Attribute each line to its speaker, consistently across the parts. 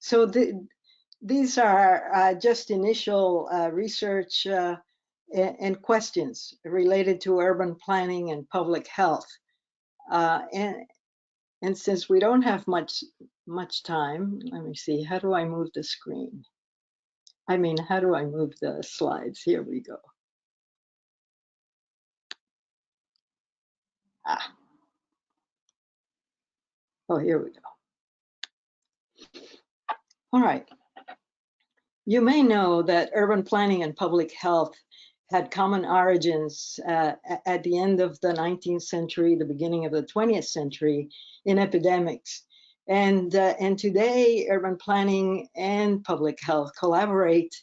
Speaker 1: So these are just initial research and questions related to urban planning and public health. And since we don't have much time, let me see, how do I move the screen? I mean, how do I move the slides? Here we go. Oh, here we go. All right. You may know that urban planning and public health had common origins at the end of the 19th century, the beginning of the 20th century, in epidemics. And today, urban planning and public health collaborate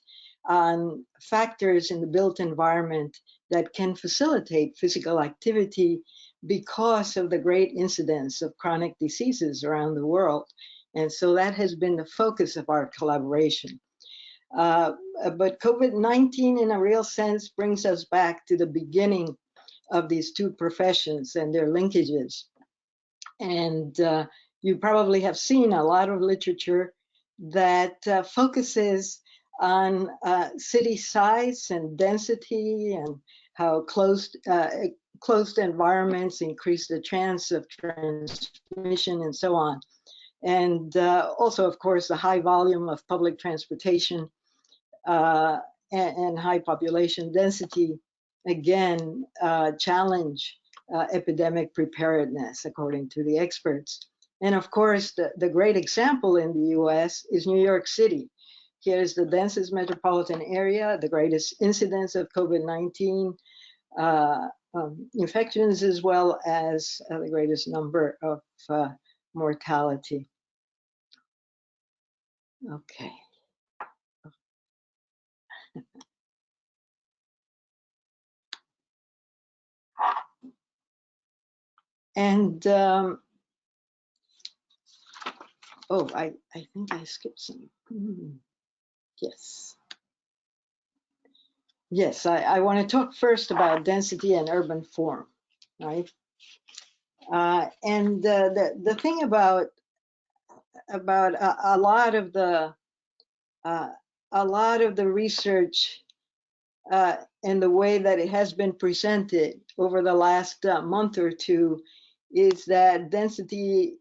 Speaker 1: on factors in the built environment that can facilitate physical activity because of the great incidence of chronic diseases around the world. And so that has been the focus of our collaboration. But COVID-19, in a real sense, brings us back to the beginning of these two professions and their linkages. And you probably have seen a lot of literature that focuses on city size and density and how closed environments increase the chance of transmission and so on. And also, of course, the high volume of public transportation and high population density, again, challenge epidemic preparedness, according to the experts. And of course, the great example in the US is New York City. Here is the densest metropolitan area, the greatest incidence of COVID-19 infections, as well as the greatest number of mortality. Okay. And oh, I think I skipped some. Yes. Yes, I want to talk first about density and urban form, right? And the thing about a lot of the research and the way that it has been presented over the last month or two is that density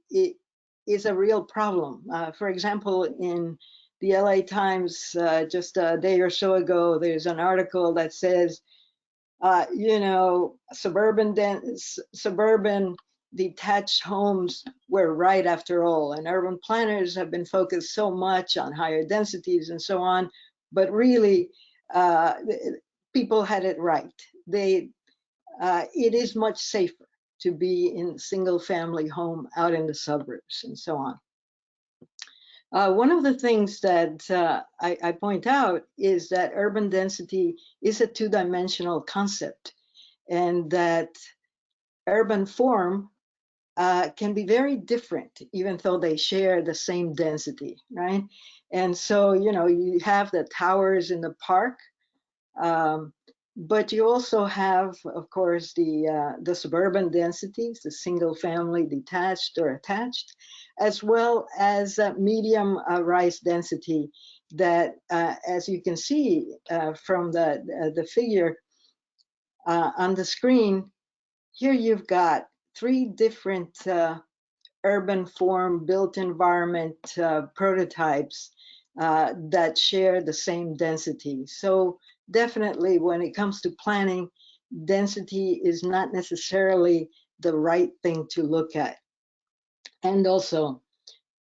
Speaker 1: is a real problem. For example, in the LA Times just a day or so ago, there's an article that says, you know, suburban detached homes were right after all, and urban planners have been focused so much on higher densities and so on, but really people had it right. It is much safer to be in a single family home out in the suburbs and so on. One of the things that I point out is that urban density is a two-dimensional concept, and that urban form can be very different, even though they share the same density, right? And so, you know, you have the towers in the park, but you also have, of course, the suburban densities, the single family detached or attached, as well as medium rise density that, as you can see from the figure on the screen, here you've got three different urban form built environment prototypes that share the same density. So definitely when it comes to planning, density is not necessarily the right thing to look at. And also,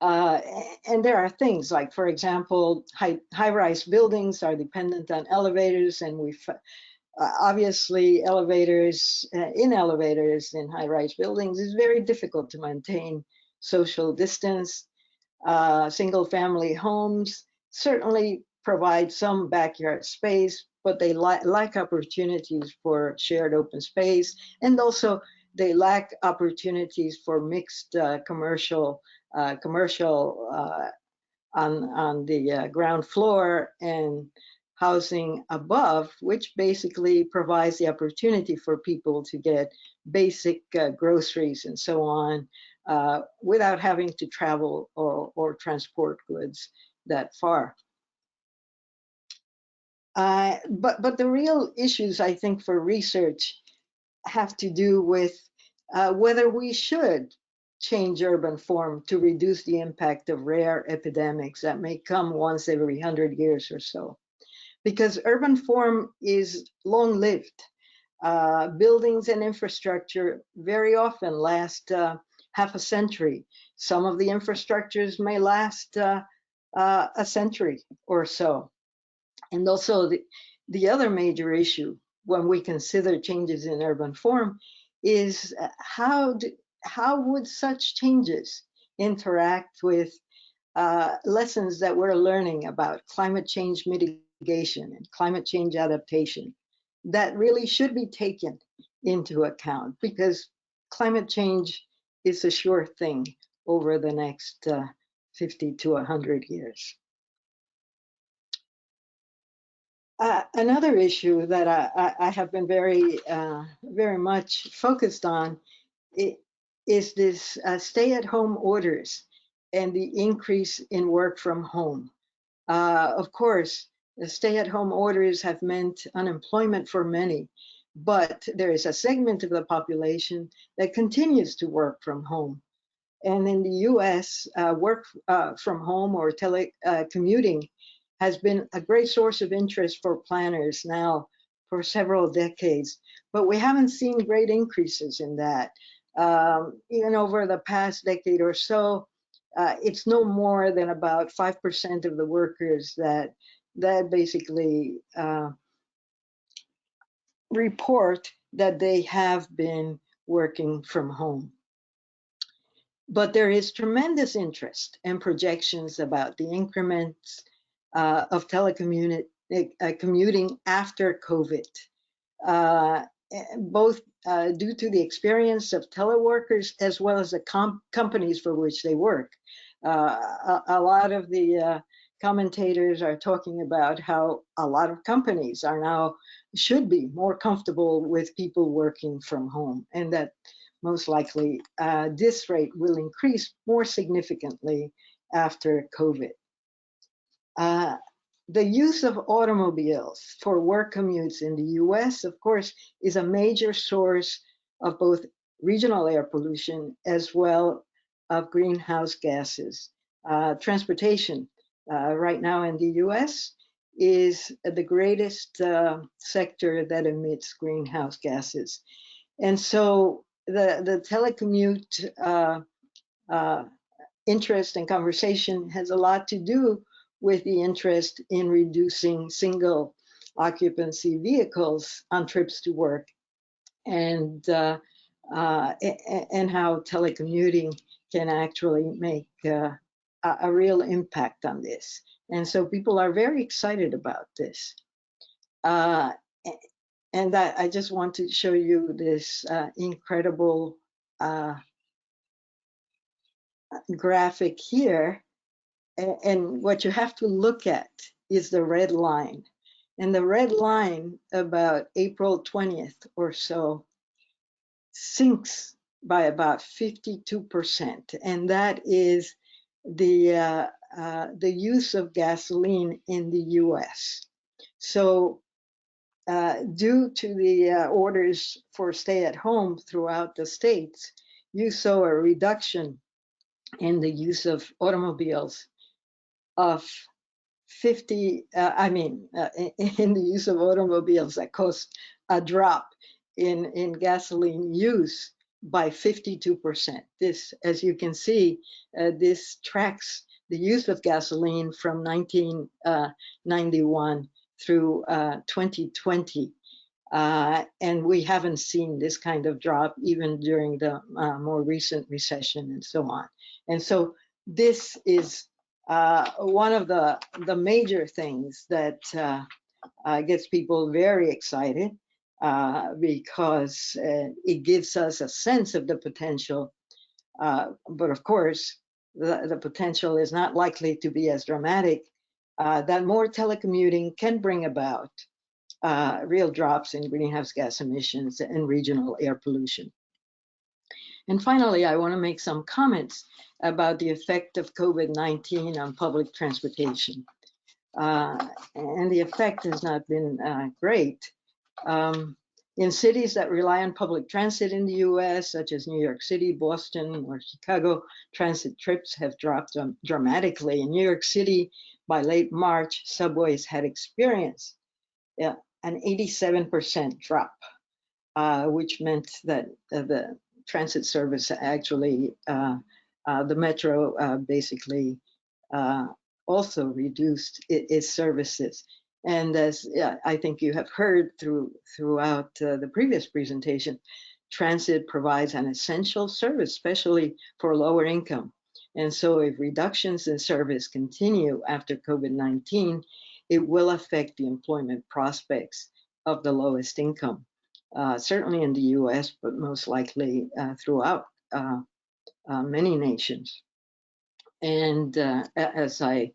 Speaker 1: and there are things like, for example, high-rise buildings are dependent on elevators, and obviously elevators in high-rise buildings is very difficult to maintain social distance. Single-family homes certainly provide some backyard space, but they lack opportunities for shared open space, and also they lack opportunities for mixed commercial on the ground floor and housing above, which basically provides the opportunity for people to get basic groceries and so on without having to travel or transport goods that far. But the real issues, I think, for research have to do with whether we should change urban form to reduce the impact of rare epidemics that may come once every 100 years or so. Because urban form is long-lived. Buildings and infrastructure very often last half a century. Some of the infrastructures may last a century or so. And also the other major issue when we consider changes in urban form is how would such changes interact with lessons that we're learning about climate change mitigation and climate change adaptation that really should be taken into account, because climate change is a sure thing over the next 50 to 100 years. Another issue that I have been very much focused on is this stay-at-home orders and the increase in work from home. Of course, the stay-at-home orders have meant unemployment for many, but there is a segment of the population that continues to work from home. And in the US, work from home or telecommuting has been a great source of interest for planners now for several decades, but we haven't seen great increases in that. Even over the past decade or so, it's no more than about 5% of the workers that basically report that they have been working from home. But there is tremendous interest and projections about the increments of telecommuting after COVID, both due to the experience of teleworkers as well as the companies for which they work. A lot of the commentators are talking about how a lot of companies should be more comfortable with people working from home, and that most likely this rate will increase more significantly after COVID. The use of automobiles for work commutes in the US, of course, is a major source of both regional air pollution as well of greenhouse gases. Transportation right now in the US is the greatest sector that emits greenhouse gases. And so the telecommute interest and conversation has a lot to do with the interest in reducing single occupancy vehicles on trips to work, and how telecommuting can actually make a real impact on this. And so people are very excited about this. And I just want to show you this incredible graphic here. And what you have to look at is the red line. And the red line about April 20th or so sinks by about 52%. And that is the use of gasoline in the US. So due to the orders for stay at home throughout the states, you saw a reduction in the use of automobiles of 50, in the use of automobiles that caused a drop in gasoline use by 52%. This, as you can see, this tracks the use of gasoline from 1991 through 2020. And we haven't seen this kind of drop even during the more recent recession and so on. And so this is one of the major things that gets people very excited because it gives us a sense of the potential. But of course, the potential is not likely to be as dramatic, that more telecommuting can bring about real drops in greenhouse gas emissions and regional air pollution. And finally, I want to make some comments about the effect of COVID-19 on public transportation. And the effect has not been great. In cities that rely on public transit in the US, such as New York City, Boston, or Chicago, transit trips have dropped dramatically. In New York City, by late March, subways had experienced an 87% drop, which meant that the transit service actually, the metro basically also reduced its services. And as I think you have heard throughout the previous presentation, transit provides an essential service, especially for lower income. And so if reductions in service continue after COVID-19, it will affect the employment prospects of the lowest income, certainly in the US, but most likely throughout many nations. And as I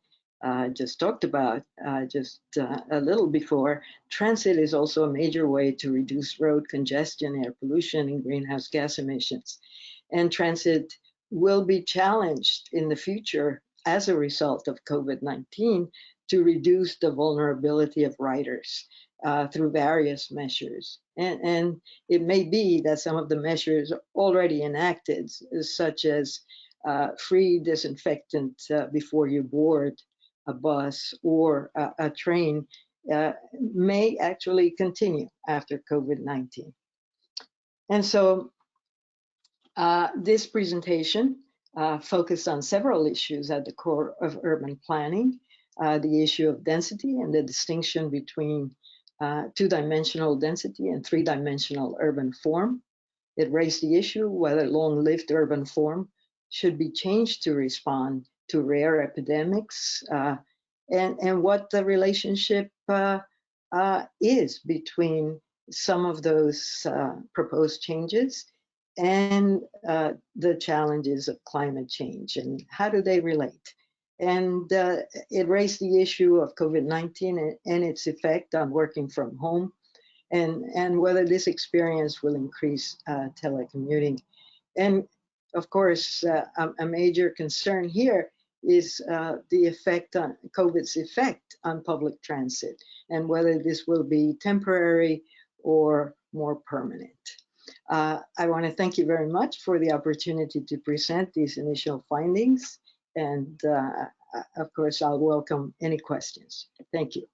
Speaker 1: just talked about just a little before, transit is also a major way to reduce road congestion, air pollution, and greenhouse gas emissions. And transit will be challenged in the future as a result of COVID-19 to reduce the vulnerability of riders through various measures. And it may be that some of the measures already enacted, such as free disinfectant before you board a bus or a train, may actually continue after COVID-19. And so this presentation focused on several issues at the core of urban planning, the issue of density and the distinction between two-dimensional density and three-dimensional urban form. It raised the issue whether long-lived urban form should be changed to respond to rare epidemics, and what the relationship is between some of those proposed changes and the challenges of climate change, and how do they relate. And it raised the issue of COVID-19 and its effect on working from home, and whether this experience will increase telecommuting. And of course, a major concern here is the effect on COVID's effect on public transit, and whether this will be temporary or more permanent. I want to thank you very much for the opportunity to present these initial findings. And of course, I'll welcome any questions. Thank you.